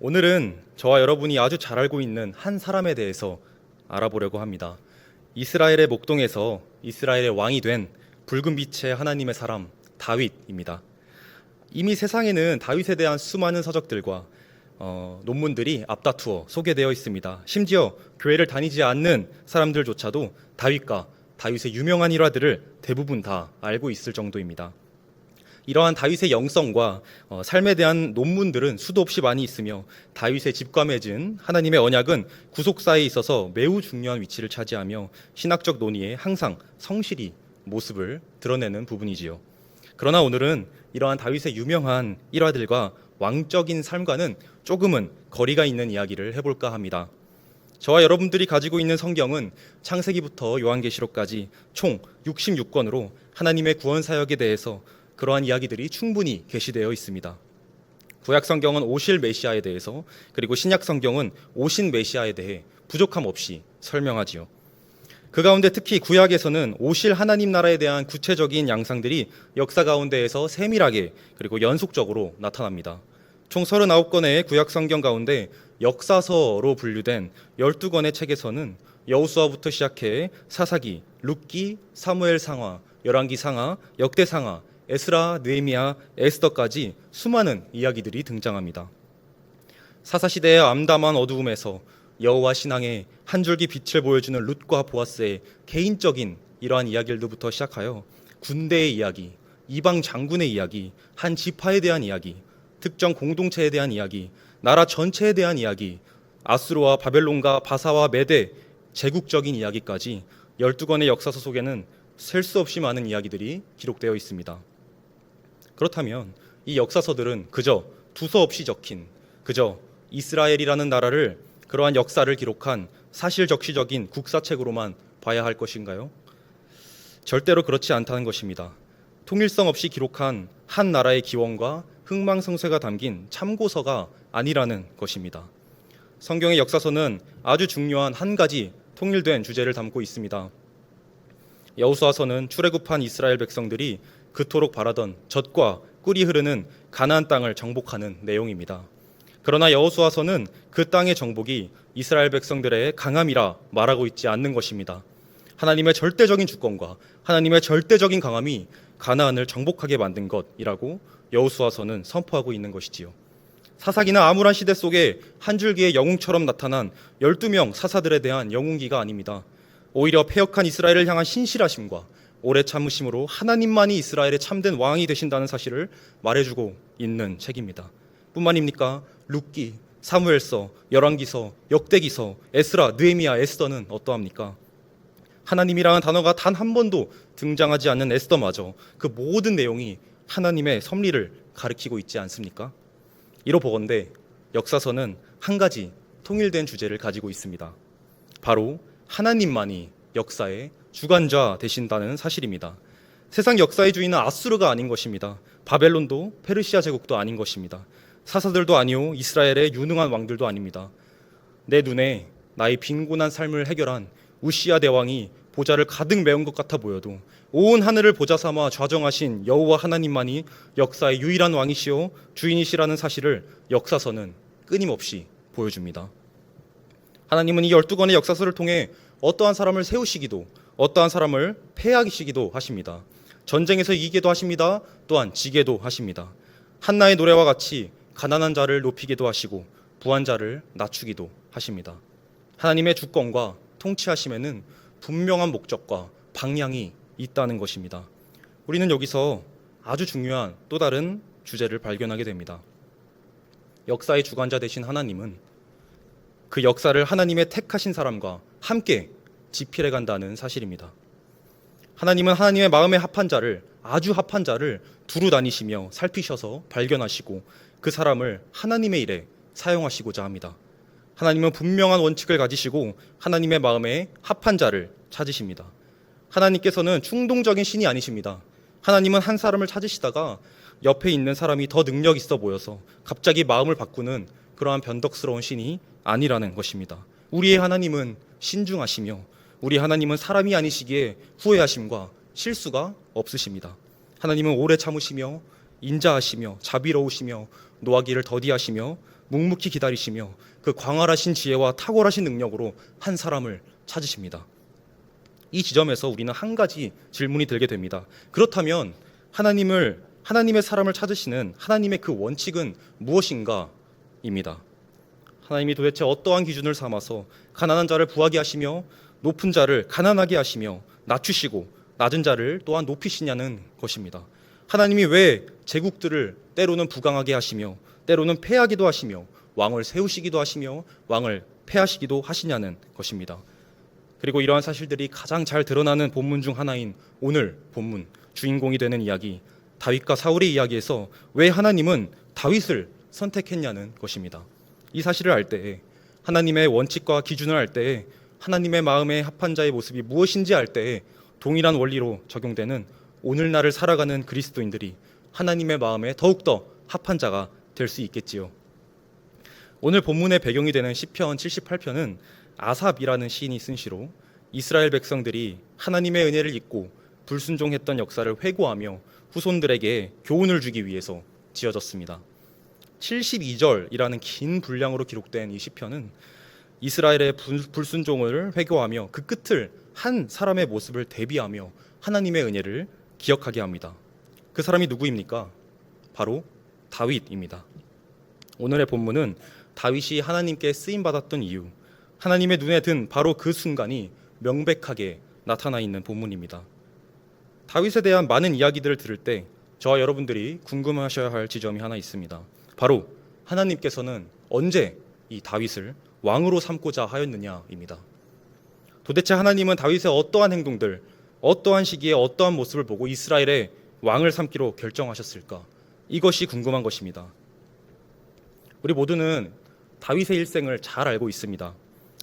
오늘은 저와 여러분이 아주 잘 알고 있는 한 사람에 대해서 알아보려고 합니다. 이스라엘의 목동에서 이스라엘의 왕이 된 붉은 빛의 하나님의 사람 다윗입니다. 이미 세상에는 다윗에 대한 수많은 서적들과 논문들이 앞다투어 소개되어 있습니다. 심지어 교회를 다니지 않는 사람들조차도 다윗과 다윗의 유명한 일화들을 대부분 다 알고 있을 정도입니다. 이러한 다윗의 영성과 삶에 대한 논문들은 수도 없이 많이 있으며 다윗의 집과 맺은 하나님의 언약은 구속사에 있어서 매우 중요한 위치를 차지하며 신학적 논의에 항상 성실히 모습을 드러내는 부분이지요. 그러나 오늘은 이러한 다윗의 유명한 일화들과 왕적인 삶과는 조금은 거리가 있는 이야기를 해볼까 합니다. 저와 여러분들이 가지고 있는 성경은 창세기부터 요한계시록까지 총 66권으로 하나님의 구원 사역에 대해서 그러한 이야기들이 충분히 게시되어 있습니다. 구약 성경은 오실 메시아에 대해서, 그리고 신약 성경은 오신 메시아에 대해 부족함 없이 설명하지요. 그 가운데 특히 구약에서는 오실 하나님 나라에 대한 구체적인 양상들이 역사 가운데에서 세밀하게 그리고 연속적으로 나타납니다. 총 39권의 구약 성경 가운데 역사서로 분류된 12권의 책에서는 여호수아부터 시작해 사사기, 룻기, 사무엘 상하, 열왕기 상하, 역대 상하, 에스라, 느헤미야, 에스더까지 수많은 이야기들이 등장합니다. 사사시대의 암담한 어두움에서 여호와 신앙의 한 줄기 빛을 보여주는 룻과 보아스의 개인적인 이러한 이야기들부터 시작하여 군대의 이야기, 이방 장군의 이야기, 한 지파에 대한 이야기, 특정 공동체에 대한 이야기, 나라 전체에 대한 이야기, 아수르와 바벨론과 바사와 메대 제국적인 이야기까지 12권의 역사서 속에는 셀 수 없이 많은 이야기들이 기록되어 있습니다. 그렇다면 이 역사서들은 그저 두서없이 적힌, 그저 이스라엘이라는 나라를, 그러한 역사를 기록한 사실적시적인 국사책으로만 봐야 할 것인가요? 절대로 그렇지 않다는 것입니다. 통일성 없이 기록한 한 나라의 기원과 흥망성쇠가 담긴 참고서가 아니라는 것입니다. 성경의 역사서는 아주 중요한 한 가지 통일된 주제를 담고 있습니다. 여호수아서는 출애굽한 이스라엘 백성들이 그토록 바라던 젖과 꿀이 흐르는 가나안 땅을 정복하는 내용입니다. 그러나 여호수아서는 그 땅의 정복이 이스라엘 백성들의 강함이라 말하고 있지 않는 것입니다. 하나님의 절대적인 주권과 하나님의 절대적인 강함이 가나안을 정복하게 만든 것이라고 여호수아서는 선포하고 있는 것이지요. 사사기나 암울한 시대 속에 한 줄기의 영웅처럼 나타난 12명 사사들에 대한 영웅기가 아닙니다. 오히려 패역한 이스라엘을 향한 신실하심과 오래 참으심으로 하나님만이 이스라엘의 참된 왕이 되신다는 사실을 말해주고 있는 책입니다. 뿐만입니까? 룻기, 사무엘서, 열왕기서, 역대기서, 에스라, 느헤미야, 에스더는 어떠합니까? 하나님이라는 단어가 단 한 번도 등장하지 않는 에스더마저 그 모든 내용이 하나님의 섭리를 가리키고 있지 않습니까? 이로 보건대 역사서는 한 가지 통일된 주제를 가지고 있습니다. 바로 하나님만이 역사의 주관자 되신다는 사실입니다. 세상 역사의 주인은 아수르가 아닌 것입니다. 바벨론도 페르시아 제국도 아닌 것입니다. 사사들도 아니요 이스라엘의 유능한 왕들도 아닙니다. 내 눈에 나의 빈곤한 삶을 해결한 우시야 대왕이 보좌를 가득 메운 것 같아 보여도 온 하늘을 보좌 삼아 좌정하신 여호와 하나님만이 역사의 유일한 왕이시요 주인이시라는 사실을 역사서는 끊임없이 보여줍니다. 하나님은 이 12권의 역사서를 통해 어떠한 사람을 세우시기도 어떠한 사람을 패하시기도 하십니다. 전쟁에서 이기게도 하십니다. 또한 지게도 하십니다. 한나의 노래와 같이 가난한 자를 높이기도 하시고 부한 자를 낮추기도 하십니다. 하나님의 주권과 통치하심에는 분명한 목적과 방향이 있다는 것입니다. 우리는 여기서 아주 중요한 또 다른 주제를 발견하게 됩니다. 역사의 주관자 되신 하나님은 그 역사를 하나님의 택하신 사람과 함께 지필해 간다는 사실입니다. 하나님은 하나님의 마음에 합한 자를, 아주 합한 자를 두루 다니시며 살피셔서 발견하시고 그 사람을 하나님의 일에 사용하시고자 합니다. 하나님은 분명한 원칙을 가지시고 하나님의 마음에 합한 자를 찾으십니다. 하나님께서는 충동적인 신이 아니십니다. 하나님은 한 사람을 찾으시다가 옆에 있는 사람이 더 능력 있어 보여서 갑자기 마음을 바꾸는 그러한 변덕스러운 신이 아니라는 것입니다. 우리의 하나님은 신중하시며 우리 하나님은 사람이 아니시기에 후회하심과 실수가 없으십니다. 하나님은 오래 참으시며 인자하시며 자비로우시며 노하기를 더디하시며 묵묵히 기다리시며 그 광활하신 지혜와 탁월하신 능력으로 한 사람을 찾으십니다. 이 지점에서 우리는 한 가지 질문이 들게 됩니다. 그렇다면 하나님의 사람을 찾으시는 하나님의 그 원칙은 무엇인가입니다. 하나님이 도대체 어떠한 기준을 삼아서 가난한 자를 부하게 하시며 높은 자를 가난하게 하시며 낮추시고 낮은 자를 또한 높이시냐는 것입니다. 하나님이 왜 제국들을 때로는 부강하게 하시며 때로는 패하기도 하시며 왕을 세우시기도 하시며 왕을 패하시기도 하시냐는 것입니다. 그리고 이러한 사실들이 가장 잘 드러나는 본문 중 하나인 오늘 본문 주인공이 되는 이야기, 다윗과 사울의 이야기에서 왜 하나님은 다윗을 선택했냐는 것입니다. 이 사실을 알 때에, 하나님의 원칙과 기준을 알 때에, 하나님의 마음에 합한 자의 모습이 무엇인지 알 때에 동일한 원리로 적용되는 오늘날을 살아가는 그리스도인들이 하나님의 마음에 더욱더 합한 자가 될 수 있겠지요. 오늘 본문의 배경이 되는 시편 78편은 아삽이라는 시인이 쓴 시로 이스라엘 백성들이 하나님의 은혜를 잊고 불순종했던 역사를 회고하며 후손들에게 교훈을 주기 위해서 지어졌습니다. 72절이라는 긴 분량으로 기록된 이 시편은 이스라엘의 불순종을 회고하며 그 끝을 한 사람의 모습을 대비하며 하나님의 은혜를 기억하게 합니다. 그 사람이 누구입니까? 바로 다윗입니다. 오늘의 본문은 다윗이 하나님께 쓰임받았던 이유, 하나님의 눈에 든 바로 그 순간이 명백하게 나타나 있는 본문입니다. 다윗에 대한 많은 이야기들을 들을 때 저와 여러분들이 궁금하셔야 할 지점이 하나 있습니다. 바로 하나님께서는 언제 이 다윗을 왕으로 삼고자 하였느냐입니다. 도대체 하나님은 다윗의 어떠한 행동들, 어떠한 시기에 어떠한 모습을 보고 이스라엘의 왕을 삼기로 결정하셨을까? 이것이 궁금한 것입니다. 우리 모두는 다윗의 일생을 잘 알고 있습니다.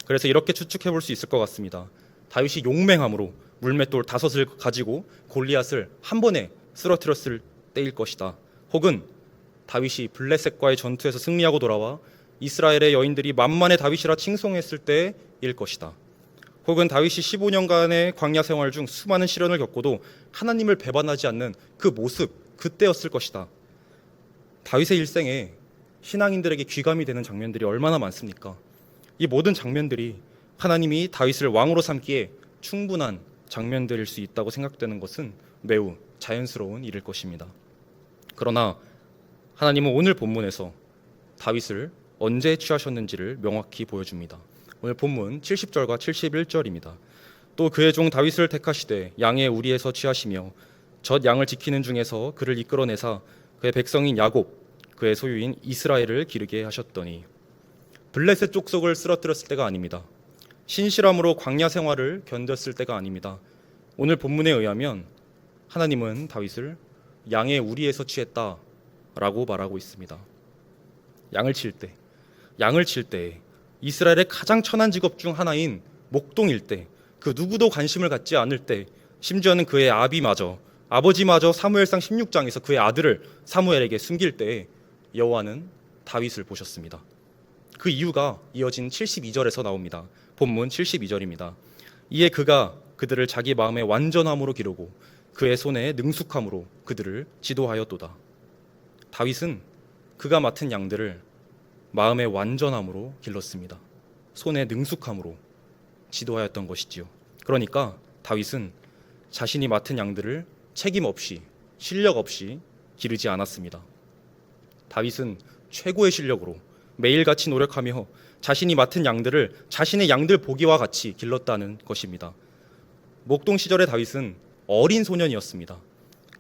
그래서 이렇게 추측해 볼 수 있을 것 같습니다. 다윗이 용맹함으로 물맷돌 5을 가지고 골리앗을 한 번에 쓰러뜨렸을 때일 것이다. 혹은 다윗이 블레셋과의 전투에서 승리하고 돌아와 이스라엘의 여인들이 만만의 다윗이라 칭송했을 때일 것이다. 혹은 다윗이 15년간의 광야 생활 중 수많은 시련을 겪고도 하나님을 배반하지 않는 그 모습, 그때였을 것이다. 다윗의 일생에 신앙인들에게 귀감이 되는 장면들이 얼마나 많습니까? 이 모든 장면들이 하나님이 다윗을 왕으로 삼기에 충분한 장면들일 수 있다고 생각되는 것은 매우 자연스러운 일일 것입니다. 그러나 하나님은 오늘 본문에서 다윗을 언제 취하셨는지를 명확히 보여줍니다. 오늘 본문 70절과 71절입니다. 또 그의 종 다윗을 택하시되 양의 우리에서 취하시며 젖 양을 지키는 중에서 그를 이끌어내사 그의 백성인 야곱 그의 소유인 이스라엘을 기르게 하셨더니. 블레셋 족속을 쓰러뜨렸을 때가 아닙니다. 신실함으로 광야 생활을 견뎠을 때가 아닙니다. 오늘 본문에 의하면 하나님은 다윗을 양의 우리에서 취했다라고 말하고 있습니다. 양을 칠 때 이스라엘의 가장 천한 직업 중 하나인 목동일 때, 그 누구도 관심을 갖지 않을 때, 심지어는 그의 아버지마저 사무엘상 16장에서 그의 아들을 사무엘에게 숨길 때에 여호와는 다윗을 보셨습니다. 그 이유가 이어진 72절에서 나옵니다. 본문 72절입니다. 이에 그가 그들을 자기 마음의 완전함으로 기르고 그의 손에 능숙함으로 그들을 지도하였도다. 다윗은 그가 맡은 양들을 마음의 완전함으로 길렀습니다. 손의 능숙함으로 지도하였던 것이지요. 그러니까 다윗은 자신이 맡은 양들을 책임 없이, 실력 없이 기르지 않았습니다. 다윗은 최고의 실력으로 매일같이 노력하며 자신이 맡은 양들을 자신의 양들 보기와 같이 길렀다는 것입니다. 목동 시절의 다윗은 어린 소년이었습니다.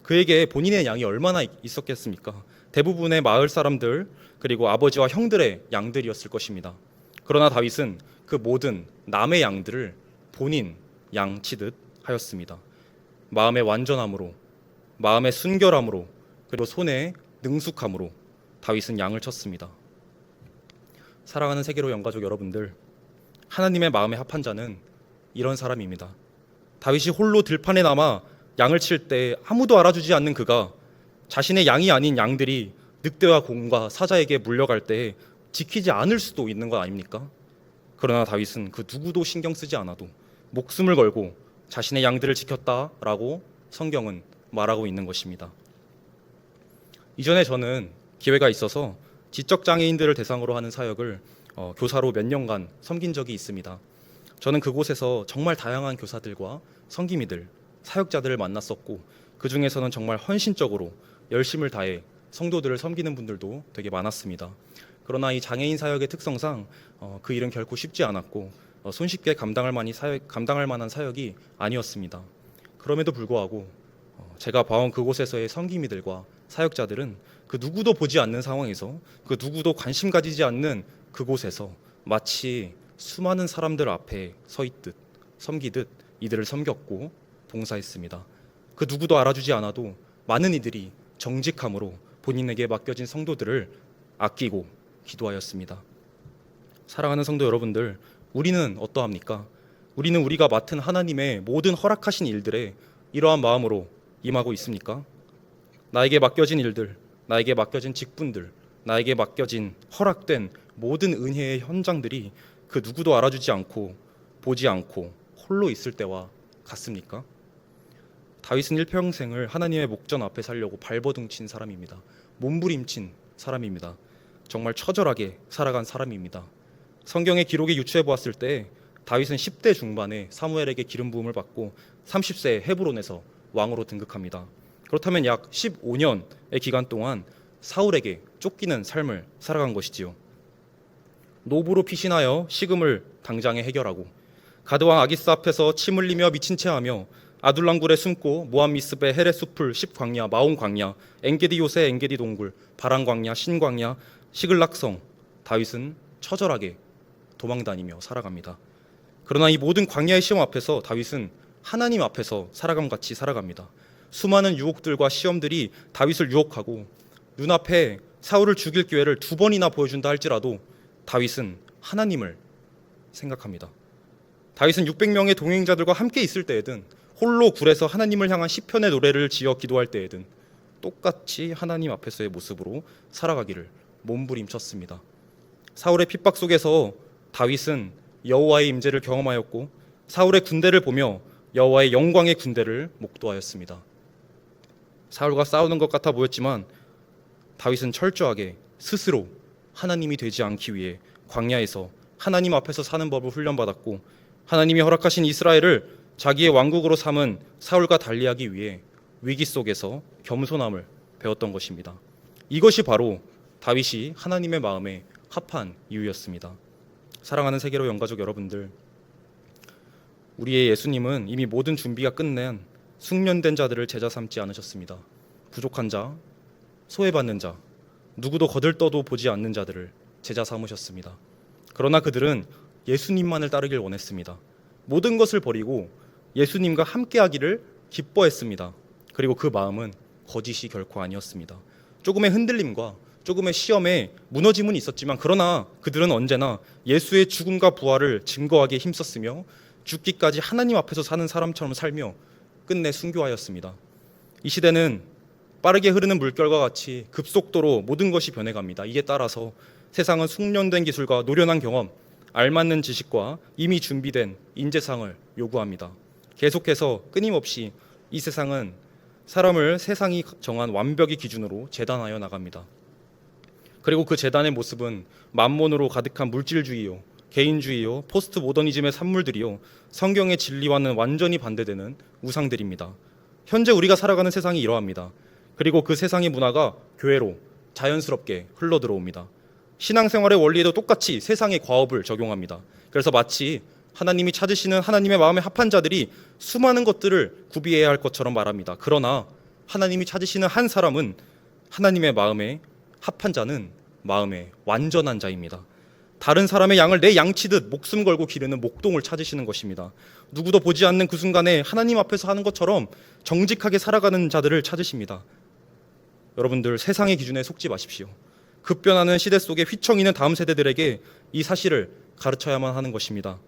그에게 본인의 양이 얼마나 있었겠습니까? 대부분의 마을 사람들 그리고 아버지와 형들의 양들이었을 것입니다. 그러나 다윗은 그 모든 남의 양들을 본인 양 치듯 하였습니다. 마음의 완전함으로, 마음의 순결함으로, 그리고 손의 능숙함으로 다윗은 양을 쳤습니다. 사랑하는 세계로 영가족 여러분들, 하나님의 마음에 합한 자는 이런 사람입니다. 다윗이 홀로 들판에 남아 양을 칠 때 아무도 알아주지 않는 그가 자신의 양이 아닌 양들이 늑대와 곰과 사자에게 물려갈 때 지키지 않을 수도 있는 것 아닙니까? 그러나 다윗은 그 누구도 신경 쓰지 않아도 목숨을 걸고 자신의 양들을 지켰다라고 성경은 말하고 있는 것입니다. 이전에 저는 기회가 있어서 지적 장애인들을 대상으로 하는 사역을 교사로 몇 년간 섬긴 적이 있습니다. 저는 그곳에서 정말 다양한 교사들과 성김이들, 사역자들을 만났었고 그 중에서는 정말 헌신적으로 열심을 다해 성도들을 섬기는 분들도 되게 많았습니다. 그러나 이 장애인 사역의 특성상 그 일은 결코 쉽지 않았고 손쉽게 감당할 만한 사역이 아니었습니다. 그럼에도 불구하고 제가 봐온 그곳에서의 섬김이들과 사역자들은 그 누구도 보지 않는 상황에서 그 누구도 관심 가지지 않는 그곳에서 마치 수많은 사람들 앞에 서 있듯 섬기듯 이들을 섬겼고 봉사했습니다. 그 누구도 알아주지 않아도 많은 이들이 정직함으로 본인에게 맡겨진 성도들을 아끼고 기도하였습니다. 사랑하는 성도 여러분들, 우리는 어떠합니까? 우리는 우리가 맡은 하나님의 모든 허락하신 일들에 이러한 마음으로 임하고 있습니까? 나에게 맡겨진 일들, 나에게 맡겨진 직분들, 나에게 맡겨진 허락된 모든 은혜의 현장들이 그 누구도 알아주지 않고 보지 않고 홀로 있을 때와 같습니까? 다윗은 일평생을 하나님의 목전 앞에 살려고 발버둥친 사람입니다. 몸부림친 사람입니다. 정말 처절하게 살아간 사람입니다. 성경의 기록에 유추해 보았을 때 다윗은 10대 중반에 사무엘에게 기름 부음을 받고 30세에 헤브론에서 왕으로 등극합니다. 그렇다면 약 15년의 기간 동안 사울에게 쫓기는 삶을 살아간 것이지요. 노부로 피신하여 식음을 당장에 해결하고 가드왕 아기스 앞에서 침 흘리며 미친 채하며 아둘람굴에 숨고 모압 미스베 헤레 숲을 10광야 마온 광야 엔게디 요새 엔게디 동굴 바란 광야 신 광야 시글락성 다윗은 처절하게 도망다니며 살아갑니다. 그러나 이 모든 광야의 시험 앞에서 다윗은 하나님 앞에서 살아감같이 살아갑니다. 수많은 유혹들과 시험들이 다윗을 유혹하고 눈앞에 사울을 죽일 기회를 2번이나 보여준다 할지라도 다윗은 하나님을 생각합니다. 다윗은 600명의 동행자들과 함께 있을 때에든 홀로 굴에서 하나님을 향한 시편의 노래를 지어 기도할 때에든 똑같이 하나님 앞에서의 모습으로 살아가기를 몸부림쳤습니다. 사울의 핍박 속에서 다윗은 여호와의 임재를 경험하였고 사울의 군대를 보며 여호와의 영광의 군대를 목도하였습니다. 사울과 싸우는 것 같아 보였지만 다윗은 철저하게 스스로 하나님이 되지 않기 위해 광야에서 하나님 앞에서 사는 법을 훈련받았고 하나님이 허락하신 이스라엘을 자기의 왕국으로 삼은 사울과 달리하기 위해 위기 속에서 겸손함을 배웠던 것입니다. 이것이 바로 다윗이 하나님의 마음에 합한 이유였습니다. 사랑하는 세계로 영가족 여러분들, 우리의 예수님은 이미 모든 준비가 끝낸 숙련된 자들을 제자 삼지 않으셨습니다. 부족한 자, 소외받는 자, 누구도 거들떠도 보지 않는 자들을 제자 삼으셨습니다. 그러나 그들은 예수님만을 따르길 원했습니다. 모든 것을 버리고 예수님과 함께하기를 기뻐했습니다. 그리고 그 마음은 거짓이 결코 아니었습니다. 조금의 흔들림과 조금의 시험에 무너짐은 있었지만 그러나 그들은 언제나 예수의 죽음과 부활을 증거하기에 힘썼으며 죽기까지 하나님 앞에서 사는 사람처럼 살며 끝내 순교하였습니다. 이 시대는 빠르게 흐르는 물결과 같이 급속도로 모든 것이 변해갑니다. 이에 따라서 세상은 숙련된 기술과 노련한 경험, 알맞는 지식과 이미 준비된 인재상을 요구합니다. 계속해서 끊임없이 이 세상은 사람을 세상이 정한 완벽의 기준으로 재단하여 나갑니다. 그리고 그 재단의 모습은 만몬으로 가득한 물질주의요, 개인주의요, 포스트 모더니즘의 산물들이요, 성경의 진리와는 완전히 반대되는 우상들입니다. 현재 우리가 살아가는 세상이 이러합니다. 그리고 그 세상의 문화가 교회로 자연스럽게 흘러들어옵니다. 신앙생활의 원리에도 똑같이 세상의 과업을 적용합니다. 그래서 마치 하나님이 찾으시는 하나님의 마음에 합한 자들이 수많은 것들을 구비해야 할 것처럼 말합니다. 그러나 하나님이 찾으시는 한 사람은 하나님의 마음에 합한 자는 마음에 완전한 자입니다. 다른 사람의 양을 내 양치듯 목숨 걸고 기르는 목동을 찾으시는 것입니다. 누구도 보지 않는 그 순간에 하나님 앞에서 하는 것처럼 정직하게 살아가는 자들을 찾으십니다. 여러분들, 세상의 기준에 속지 마십시오. 급변하는 시대 속에 휘청이는 다음 세대들에게 이 사실을 가르쳐야만 하는 것입니다.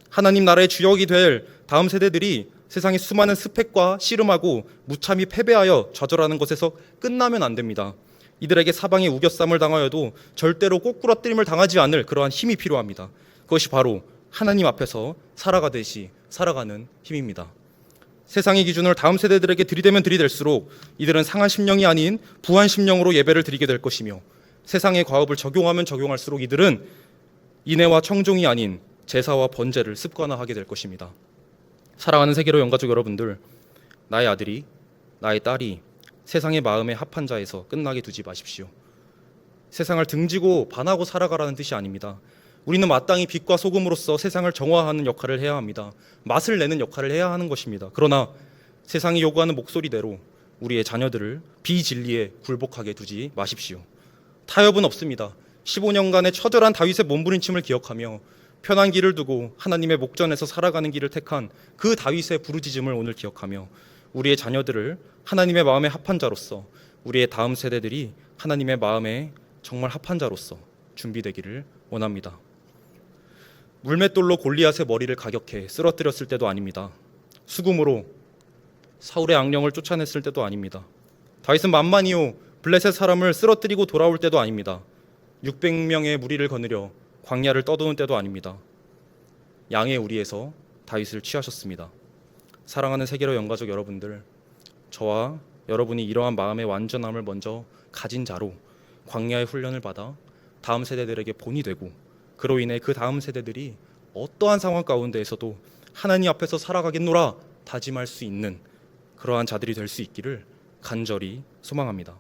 하나님 나라의 주역이 될 다음 세대들이 세상의 수많은 스펙과 씨름하고 무참히 패배하여 좌절하는 것에서 끝나면 안 됩니다. 이들에게 사방에 우겨쌈을 당하여도 절대로 꼬꾸라뜨림을 당하지 않을 그러한 힘이 필요합니다. 그것이 바로 하나님 앞에서 살아가듯이 살아가는 힘입니다. 세상의 기준을 다음 세대들에게 들이대면 들이댈수록 이들은 상한 심령이 아닌 부한 심령으로 예배를 드리게 될 것이며 세상의 과업을 적용하면 적용할수록 이들은 인애와 청종이 아닌 제사와 번제를 습관화하게 될 것입니다. 사랑하는 세계로 영가족 여러분들, 나의 아들이, 나의 딸이 세상의 마음에 합한 자에서 끝나게 두지 마십시오. 세상을 등지고 반하고 살아가라는 뜻이 아닙니다. 우리는 마땅히 빛과 소금으로서 세상을 정화하는 역할을 해야 합니다. 맛을 내는 역할을 해야 하는 것입니다. 그러나 세상이 요구하는 목소리대로 우리의 자녀들을 비진리에 굴복하게 두지 마십시오. 타협은 없습니다. 15년간의 처절한 다윗의 몸부림침을 기억하며 편한 길을 두고 하나님의 목전에서 살아가는 길을 택한 그 다윗의 부르짖음을 오늘 기억하며 우리의 자녀들을 하나님의 마음에 합한 자로서, 우리의 다음 세대들이 하나님의 마음에 정말 합한 자로서 준비되기를 원합니다. 물맷돌로 골리앗의 머리를 가격해 쓰러뜨렸을 때도 아닙니다. 수금으로 사울의 악령을 쫓아냈을 때도 아닙니다. 다윗은 만만히요 블레셋 사람을 쓰러뜨리고 돌아올 때도 아닙니다. 600명의 무리를 거느려 광야를 떠도는 때도 아닙니다. 양의 우리에서 다윗을 취하셨습니다. 사랑하는 세계로 영가족 여러분들, 저와 여러분이 이러한 마음의 완전함을 먼저 가진 자로 광야의 훈련을 받아 다음 세대들에게 본이 되고, 그로 인해 그 다음 세대들이 어떠한 상황 가운데에서도 하나님 앞에서 살아가겠노라 다짐할 수 있는 그러한 자들이 될 수 있기를 간절히 소망합니다.